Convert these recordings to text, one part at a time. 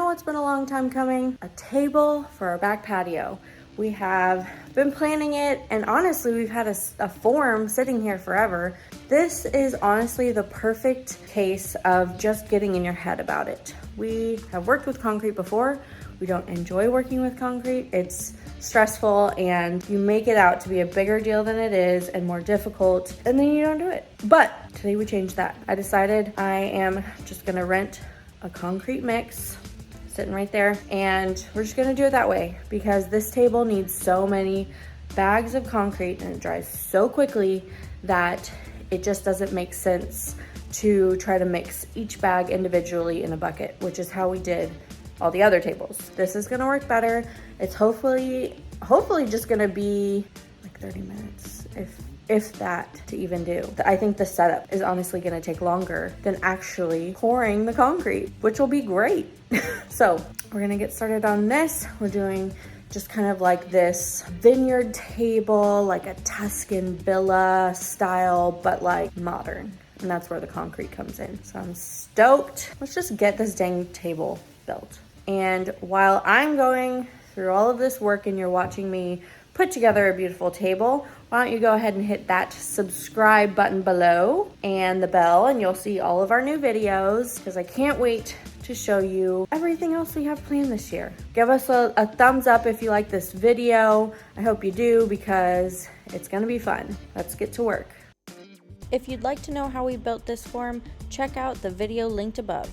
know it's been a long time coming, a table for our back patio. We have been planning it, and honestly, we've had a form sitting here forever. This is honestly the perfect case of just getting in your head about it. We have worked with concrete before. We don't enjoy working with concrete. It's stressful and you make it out to be a bigger deal than it is and more difficult, and then you don't do it. But today we changed that. I decided I am just gonna rent a concrete mix sitting right there, and we're just gonna do it that way because this table needs so many bags of concrete and it dries so quickly that it just doesn't make sense to try to mix each bag individually in a bucket, which is how we did all the other tables. This is gonna work better. It's hopefully just gonna be like 30 minutes, if that, to even do. I think the setup is honestly gonna take longer than actually pouring the concrete, which will be great. So we're gonna get started on this. We're doing just kind of like this vineyard table, like a Tuscan villa style, but like modern. And that's where the concrete comes in. So I'm stoked. Let's just get this dang table built. And while I'm going through all of this work and you're watching me put together a beautiful table, why don't you go ahead and hit that subscribe button below and the bell, and you'll see all of our new videos, because I can't wait to show you everything else we have planned this year. Give us a thumbs up if you like this video. I hope you do, because it's gonna be fun. Let's get to work. If you'd like to know how we built this form, check out the video linked above.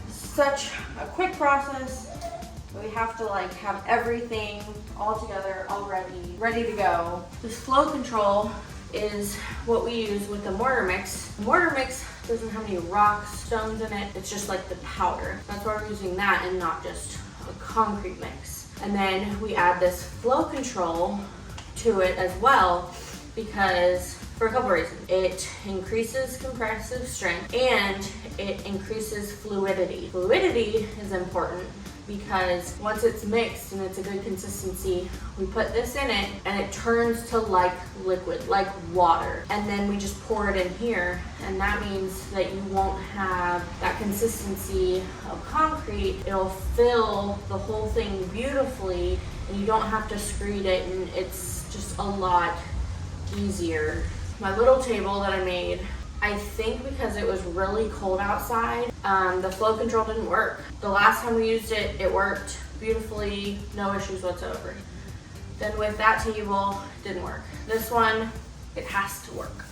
Such a quick process. We have to like have everything all together, all ready to go. This flow control is what we use with the mortar mix. The mortar mix doesn't have any rocks, stones in it. It's just like the powder. That's why we're using that and not just a concrete mix. And then we add this flow control to it as well, because for a couple reasons. It increases compressive strength and it increases fluidity. Fluidity is important because once it's mixed and it's a good consistency, we put this in it and it turns to like liquid, like water. And then we just pour it in here, and that means that you won't have that consistency of concrete. It'll fill the whole thing beautifully and you don't have to screed it, and it's just a lot easier. My little table that I made, I think because it was really cold outside, the flow control didn't work. The last time we used it, it worked beautifully, no issues whatsoever. Then with that table, it didn't work. This one, it has to work.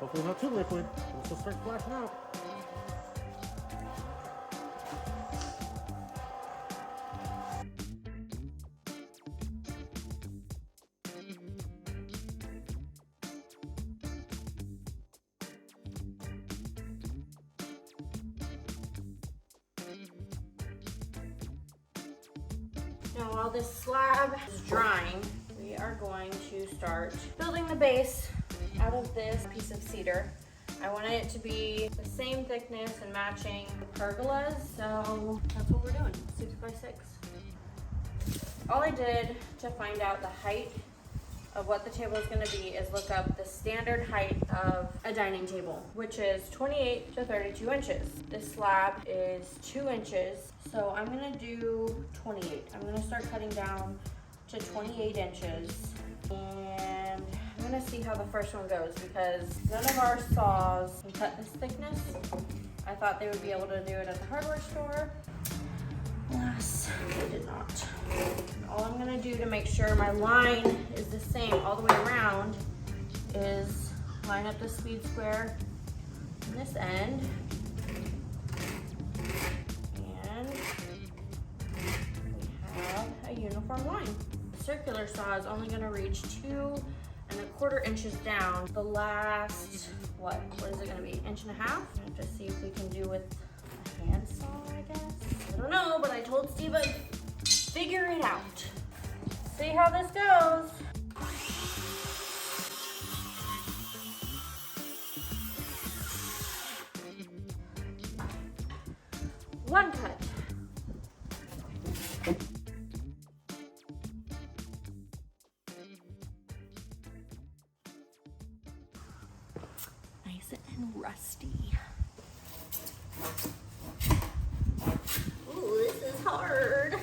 Hopefully not too liquid. This will start splashing out. Now while this slab is drying, we are going to start building the base out of this piece of cedar. I wanted it to be the same thickness and matching the pergolas, so that's what we're doing, 6 by 6. All I did to find out the height of what the table is going to be is look up the standard height of a dining table, which is 28 to 32 inches. This slab is 2 inches, so I'm going to do 28. I'm going to start cutting down to 28 inches, and I'm gonna see how the first one goes, because none of our saws can cut this thickness. I thought they would be able to do it at the hardware store. Alas, they did not. And all I'm gonna do to make sure my line is the same all the way around is line up the speed square on this end. And we have a uniform line. The circular saw is only gonna reach 2¼ inches down. The last, what is it gonna be, 1.5 inches? I'm gonna have to see if we can do with a hand saw, I guess. I don't know, but I told Steve I'd figure it out. See how this goes. Ooh, this is hard.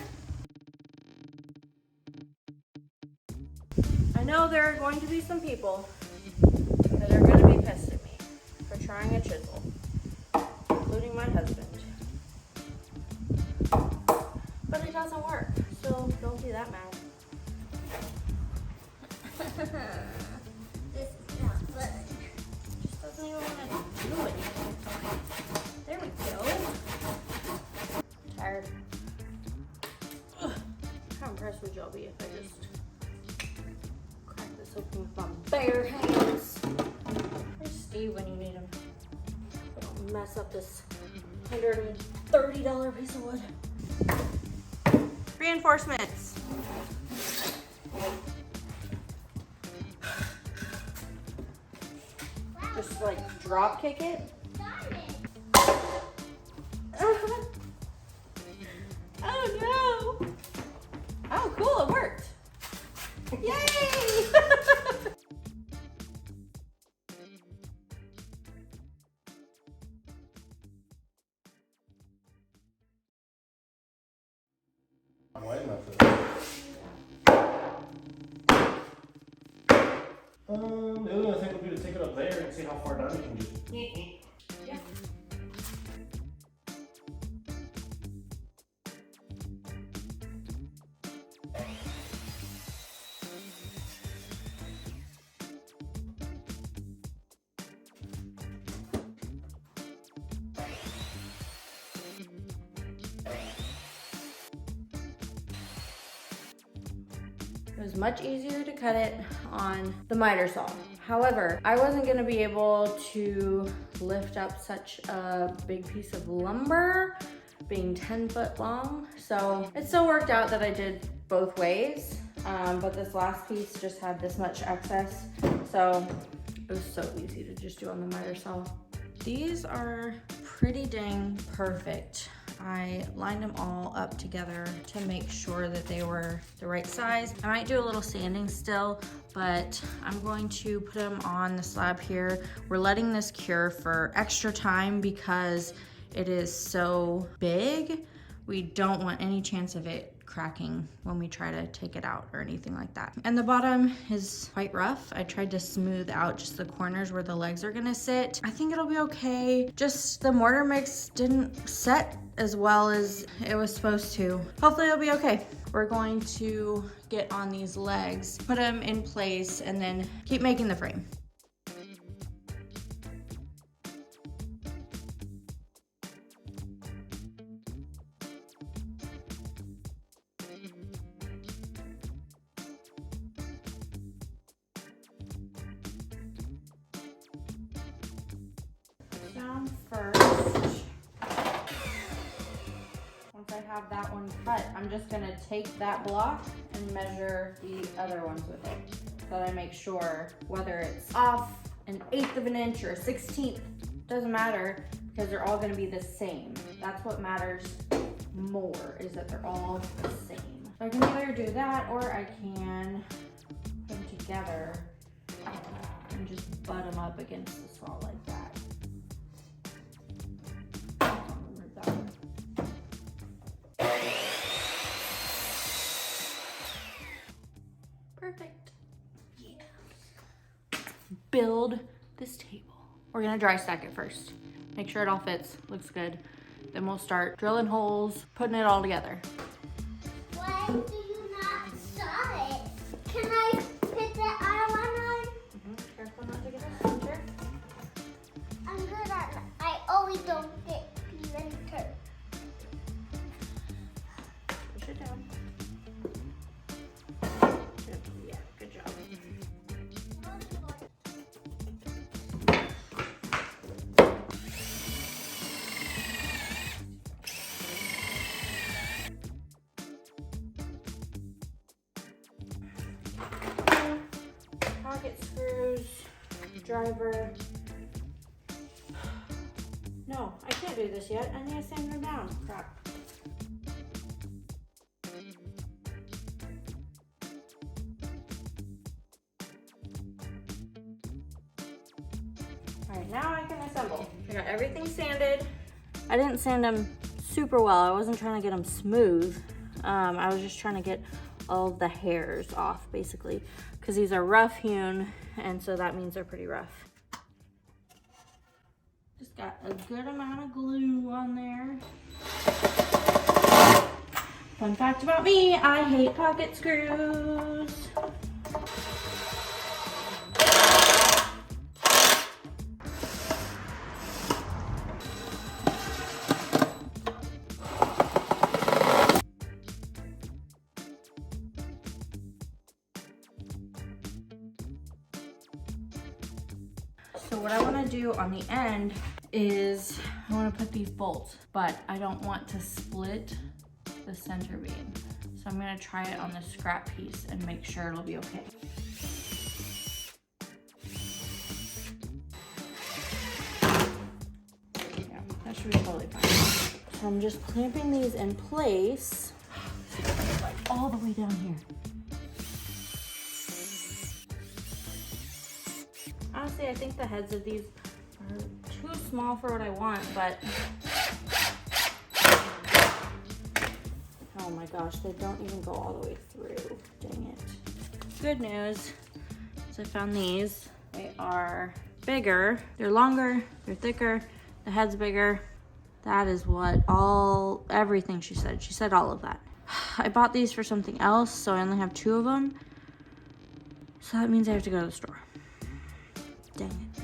I know there are going to be some people that are going to be pissed at me for trying a chisel, including my husband. But it doesn't work, so don't be that mad. This is not fun. Just doesn't even want to do anything. There we go. Tired. Ugh. How impressed would y'all be if I just crack this open with my bare hands? Where's Steve when you need him? Don't mess up this $130 piece of wood. Reinforcements. Just like drop kick it. Oh no! Oh cool, it worked. Yay! Wide enough for that. The other thing would be to take it up there and see how far down you can get. Yeah. It was much easier to cut it on the miter saw. However, I wasn't gonna be able to lift up such a big piece of lumber being 10 foot long. So it still worked out that I did both ways, but this last piece just had this much excess. So it was so easy to just do on the miter saw. These are pretty dang perfect. I lined them all up together to make sure that they were the right size. I might do a little sanding still, but I'm going to put them on the slab here. We're letting this cure for extra time because it is so big. We don't want any chance of it cracking when we try to take it out or anything like that. And the bottom is quite rough. I tried to smooth out just the corners where the legs are gonna sit. I think it'll be okay. Just the mortar mix didn't set as well as it was supposed to. Hopefully it'll be okay. We're going to get on these legs, put them in place, and then keep making the frame. Down first. Once I have that one cut, I'm just gonna take that block and measure the other ones with it so that I make sure whether it's off an 1/8 of an inch or a 1/16, doesn't matter because they're all gonna be the same. That's what matters more, is that they're all the same. So I can either do that or I can put them together and just butt them up against the saw like that. Perfect. Yeah. Build this table. We're gonna dry stack it first. Make sure it all fits, looks good. Then we'll start drilling holes, putting it all together. Why do you not saw it? Can I put the other one on? Careful not to get a center. I'm good at it. I always don't get center. Push it down. Good. Yeah, good job. Pocket screws, driver. No, I can't do this yet. I need to sand them down. Crap. All right, now I can assemble. I got everything sanded. I didn't sand them super well. I wasn't trying to get them smooth. I was just trying to get all of the hairs off basically, because these are rough hewn, and so that means they're pretty rough. Just got a good amount of glue on there. Fun fact about me, I hate pocket screws. So what I want to do on the end is I want to put these bolts, but I don't want to split the center beam. So I'm going to try it on the scrap piece and make sure it'll be okay. Yeah, that should be totally fine. So I'm just clamping these in place, like all the way down here. Honestly, I think the heads of these are too small for what I want, but oh my gosh, they don't even go all the way through. Dang it. Good news is I found these. They are bigger, they're longer, they're thicker, the head's bigger. That is what everything she said. She said all of that. I bought these for something else, so I only have 2 of them. So that means I have to go to the store. Dang it.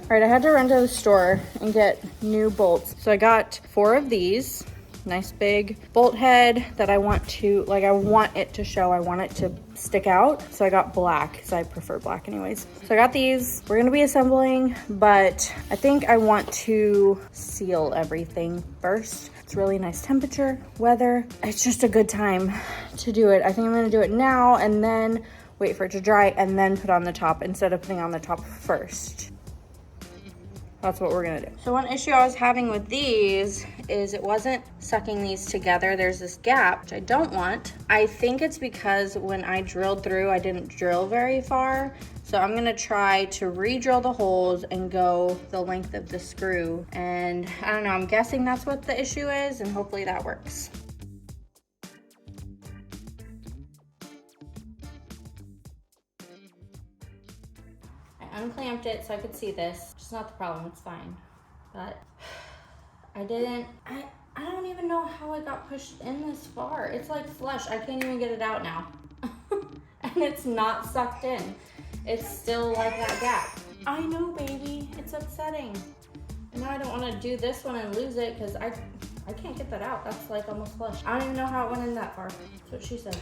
All right, I had to run to the store and get new bolts. So I got 4 of these, nice big bolt head that I want to, like I want it to show, I want it to stick out. So I got black, because I prefer black anyways. So I got these, we're gonna be assembling, but I think I want to seal everything first. It's really nice temperature, weather. It's just a good time to do it. I think I'm gonna do it now and then wait for it to dry and then put on the top instead of putting on the top first. That's what we're gonna do. So one issue I was having with these is it wasn't sucking these together. There's this gap, which I don't want. I think it's because when I drilled through, I didn't drill very far. So I'm gonna try to re-drill the holes and go the length of the screw. And I don't know, I'm guessing that's what the issue is, and hopefully that works. I unclamped it so I could see this. It's not the problem, it's fine. But I don't even know how I got pushed in this far. It's like flush, I can't even get it out now. And it's not sucked in. It's still like that gap. I know, baby, it's upsetting. And now I don't wanna do this one and lose it because I can't get that out. That's like almost flush. I don't even know how it went in that far. That's what she said.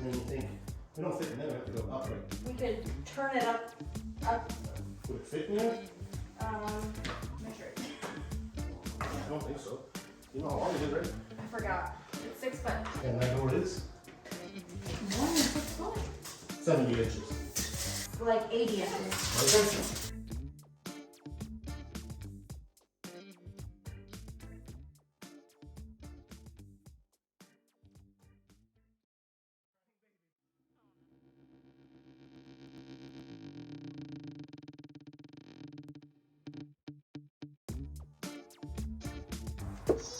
And then you think, we don't fit in there, we have to go up, right? We could turn it up. Would it fit in there? Measure it. I don't think so. You know how long it is, right? I forgot. It's 6 foot. And I know what it is. More than 6 foot? 70 inches. Like 80 inches. Okay.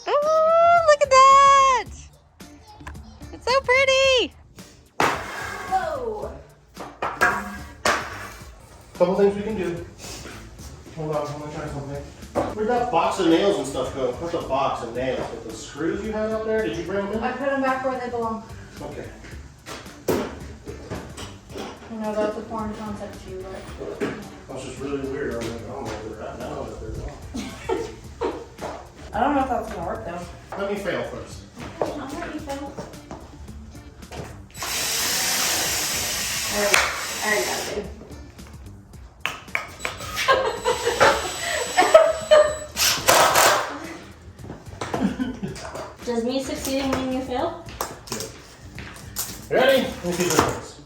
Oh, look at that! It's so pretty! Whoa! Couple things we can do. Hold on, I'm gonna try something. Where'd that box of nails and stuff go? Where's the box of nails? With the screws you had out there? Did you bring them in? I put them back where they belong. Okay. I know that's a foreign concept to you, but... That was just really weird. I was like, I don't know where they're at now, but they're gone. I don't know if that's gonna work though. Let me fail first. I'll let you fail. I already got it, babe. breastfeeding mean you failed? Ready? Let me see if this works.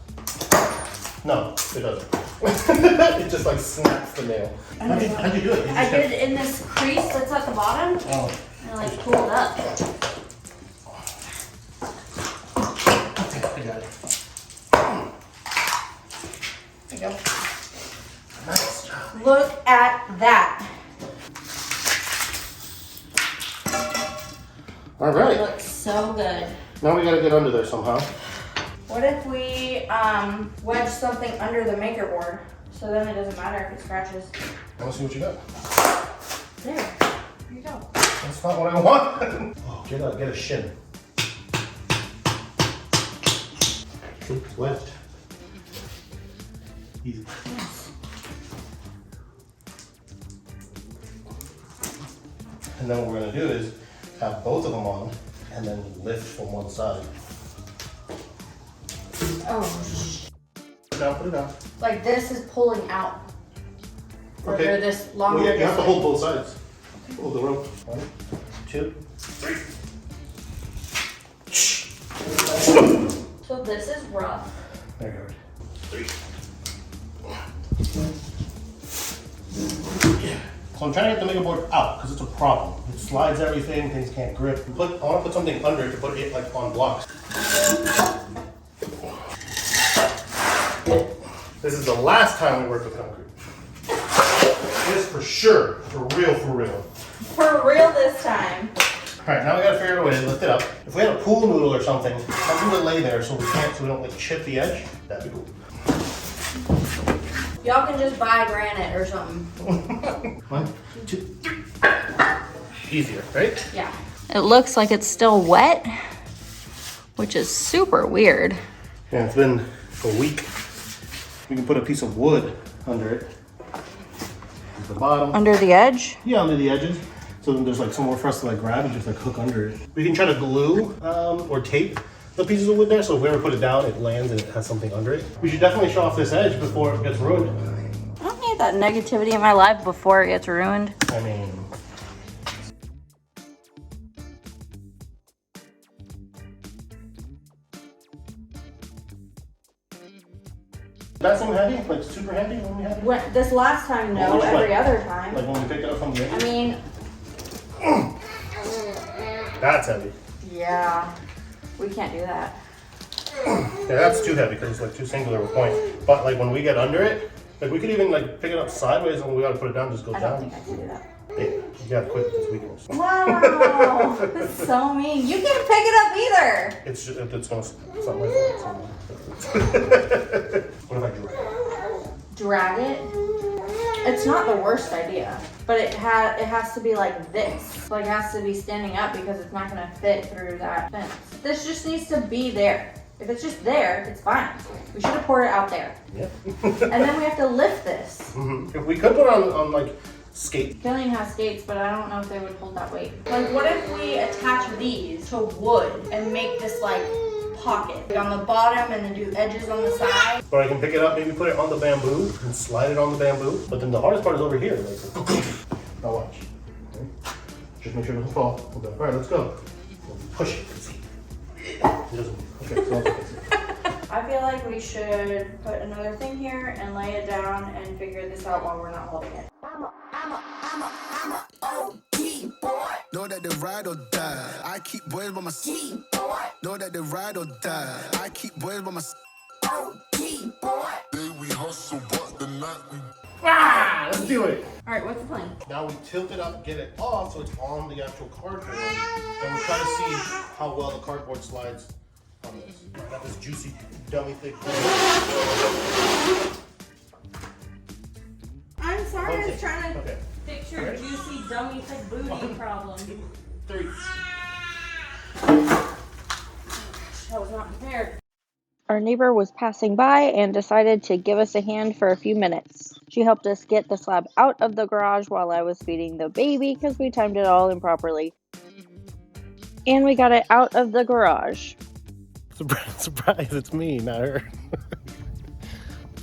No, it doesn't. It just like snaps the nail. How'd you do it? I did it in this crease that's at the bottom. Oh. And like pulled up. Okay, I got it. There you go. Nice job. Look at that. All It right. looks so good. Now we gotta get under there somehow. What if we wedge something under the maker board? So then it doesn't matter if it scratches. I wanna see what you got. There. Here you go. That's not what I want. Oh, get a shin. See, it's wedged. Easy. And then what we're gonna do is have both of them on and then lift from one side. Oh. Put it down, put it down. Like this is pulling out. Or Okay. this longer. Well, yeah, you have to this way. hold both sides. Hold the rope. 1, 2, 3. So this is rough. There you go. 3. So I'm trying to get the maker board out because it's a problem. It slides everything, things can't grip. I want to put something under it to put it like on blocks. This is the last time we work with concrete. This for sure, for real, for real. For real this time. All right, now we gotta figure out a way to lift it up. If we had a pool noodle or something to lay there so we don't like chip the edge, that'd be cool. Y'all can just buy granite or something. 1, 2, 3. Easier, right? Yeah. It looks like it's still wet, which is super weird. Yeah, it's been a week. We can put a piece of wood under it. At the bottom. Under the edge? Yeah, under the edges. So then there's like somewhere for us to like grab and just like hook under it. We can try to glue or tape the pieces of wood there, so if we ever put it down, it lands and it has something under it. We should definitely show off this edge before it gets ruined. I don't need that negativity in my life before it gets ruined. I mean, that seem heavy? Like super heavy when we had it? This last time, no. Which Every way? other time. Like when we picked it up from the I edge? mean, That's heavy. yeah. We can't do that. Yeah, that's too heavy because it's like too singular of a point. But like when we get under it, like we could even like pick it up sideways and when we gotta put it down, just go I down. don't think I can do that. Hey, you gotta quit with this weakness. Wow. That's so mean. You can't pick it up either. It's just, it's gonna, something like that. What if I drag it? Drag it. It's not the worst idea, but it has to be like this. Like it has to be standing up because it's not gonna fit through that fence. This just needs to be there. If it's just there, it's fine. We should have poured it out there. Yep. And then we have to lift this. If we could put on like skate. Killian has skates, but I don't know if they would hold that weight. Like what if we attach these to wood and make this like pocket on the bottom and then do edges on the side? Or I can pick it up, maybe put it on the bamboo and slide it on the bamboo. But then the hardest part is over here. Like, now watch. Okay. Just make sure it doesn't fall. Okay. All right, let's go. Push it. It doesn't. Okay, so I'll take it. I feel like we should put another thing here and lay it down and figure this out while we're not holding it. I'm a OG boy. Know that they ride or die. I keep boys by my side. Know that they ride or die. I keep boys by my side. OG boy. Day we hustle, but the night we Ah, let's do it. All right, what's the plan? Now we tilt it up, get it off so it's on the actual cardboard. And we try to see how well the cardboard slides on this. I got this juicy, dummy thick. I'm sorry, I was trying to Okay. fix your juicy, dummy, thick booty problem. 3. I was not prepared. Our neighbor was passing by and decided to give us a hand for a few minutes. She helped us get the slab out of the garage while I was feeding the baby because we timed it all improperly. And we got it out of the garage. Surprise, it's me, not her.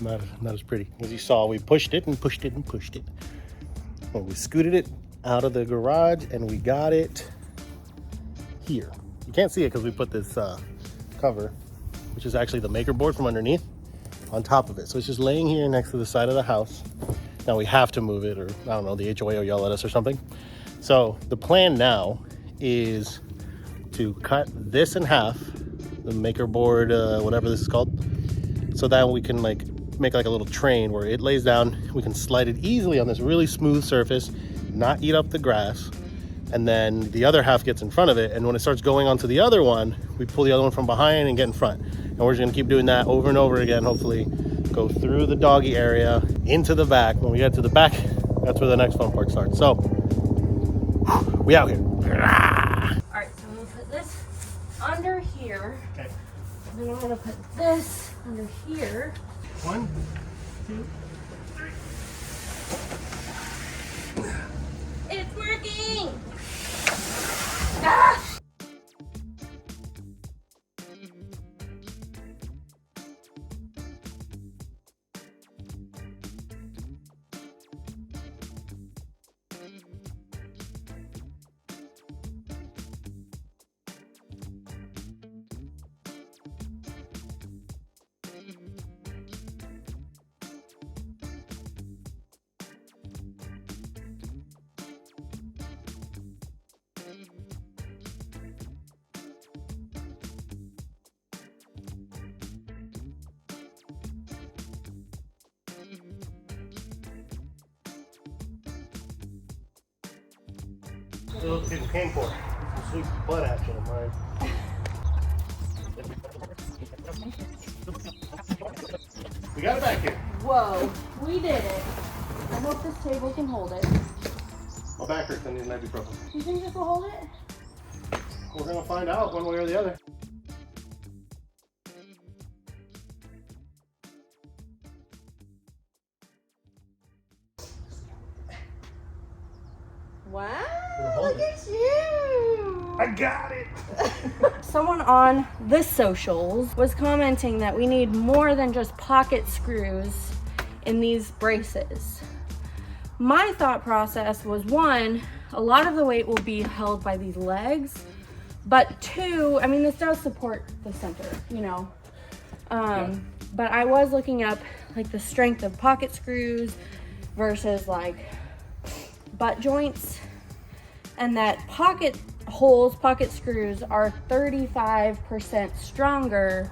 not as pretty. As you saw, we pushed it and pushed it and pushed it. And we scooted it out of the garage and we got it here. You can't see it because we put this cover, which is actually the maker board from underneath, on top of it. So it's just laying here next to the side of the house. Now we have to move it, or I don't know, the HOA will yell at us or something. So the plan now is to cut this in half, the maker board, whatever this is called, so that we can like make like a little train where it lays down. We can slide it easily on this really smooth surface, not eat up the grass. And then the other half gets in front of it. And when it starts going onto the other one, we pull the other one from behind and get in front. And we're just gonna keep doing that over and over again, hopefully. Go through the doggy area, into the back. When we get to the back, that's where the next fun part starts. So, we out here. All right, so I'm gonna put this under here. Okay. And then I'm gonna put this under here. 1, 2, 3. It's working! Ah! So what people came for. Some sweet butt action of mine. We got it back here. Whoa, we did it. I hope this table can hold it. My back hurts, I need an ibuprofen. You think this will hold it? We're gonna find out one way or the other. Wow, hold look at you. I got it. Someone on the socials was commenting that we need more than just pocket screws in these braces. My thought process was, one, a lot of the weight will be held by these legs, but two, I mean, this does support the center, you know. But I was looking up like the strength of pocket screws versus like butt joints, and that pocket holes, pocket screws are 35% stronger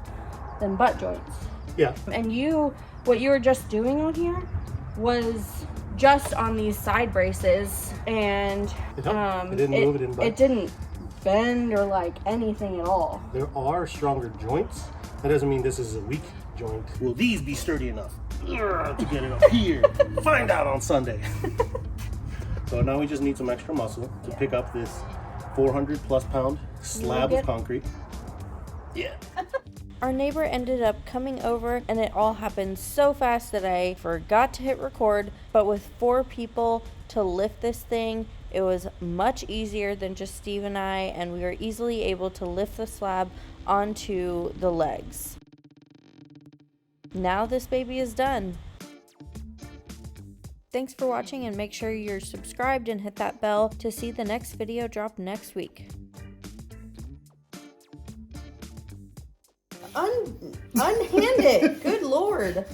than butt joints. Yeah. And what you were just doing on here was just on these side braces, and It didn't move, it didn't bite. It didn't bend or like anything at all. There are stronger joints. That doesn't mean this is a weak joint. Will these be sturdy enough to get it up here? Find out on Sunday. So now we just need some extra muscle to pick up this 400+ pound slab of concrete. Yeah. Our neighbor ended up coming over, and it all happened so fast that I forgot to hit record. But with 4 people to lift this thing, it was much easier than just Steve and I, and we were easily able to lift the slab onto the legs. Now this baby is done. Thanks for watching, and make sure you're subscribed and hit that bell to see the next video drop next week. Unhand it. Good Lord.